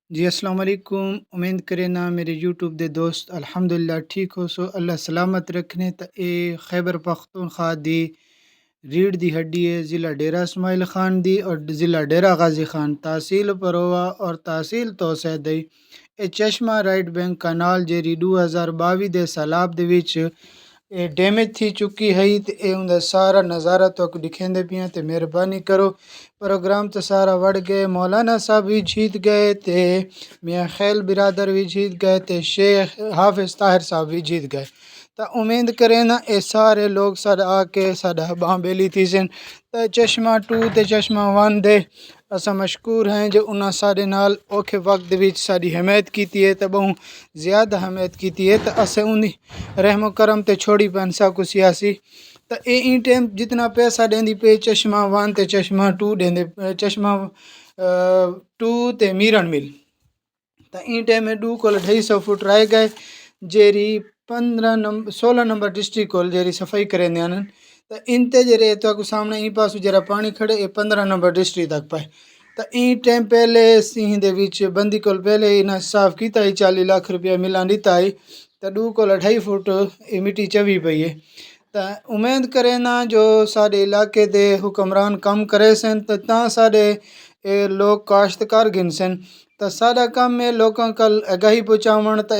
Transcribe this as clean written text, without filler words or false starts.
جی السلام علیکم، امید کرے نا میرے یوٹیوب دے دوست الحمدللہ ٹھیک ہو سو اللہ سلامت رکھنے تا اے خیبر پختونخوا دی ریڑھ دی ہڈی ہے ضلع ڈیرہ اسماعیل خان دی اور ضلع ڈیرہ غازی خان تحصیل پروا اور تحصیل توسہ دی اے چشمہ رائٹ بینک کنال جیری 2022 دے سیلاب دے وچ اے ڈیمیج تھی چکی ہے تے اے اوندا سارا نظارہ تو دکھیندے پیاں تے مہربانی کرو پروگرام تے سارا وڑ گئے مولانا صاحب بھی جیت گئے تے میاں خیل برادر بھی جیت گئے تے شیخ حافظ طاہر صاحب بھی جیت گئے تا امید کرے نا اے سارے لوگ ساڈا آ کے ساڈا باں بیلی تھی سن تے چشمہ 2 تے چشمہ 1 دے اساں مشکور ہیں جو انہاں ساڈے نال اوکھے وقت وچ ساڈی حمایت کیتی ہے تے بہوں زیادہ حمایت کیتی ہے تے اسے انہی رحم و کرم تے چھوڑی پنسا کو سیاسی تا این ٹائم جتنا پیسہ دیندی پے چشمہ 1 تے چشمہ 2 دیندے چشمہ 2 تے میرن مل تا این ٹائم 250 فٹ رہ گئے جیری 16 نمبر ڈسٹرکٹ کول جیری صفائی کریں دیاں تا انتے جڑے تو سامنے این پاسو جرا پانی کھڑے اے 15 نمبر ڈسٹرکٹ تک پائے تا این ٹائم پہلے سین دے وچ بندی کول پہلے انہاں صاف کیتا ہی 40 لاکھ روپیہ ملان دیتا ہے تا 2.5 فٹ اے مٹی چوی پئی ہے تا امید کرے نا جو سارے علاقے دے حکمران کم کرے سن تا سارے لوگ کاشتکار گن سن تا سارا کام میں لوکاں کل آگاہی پہنچاون تا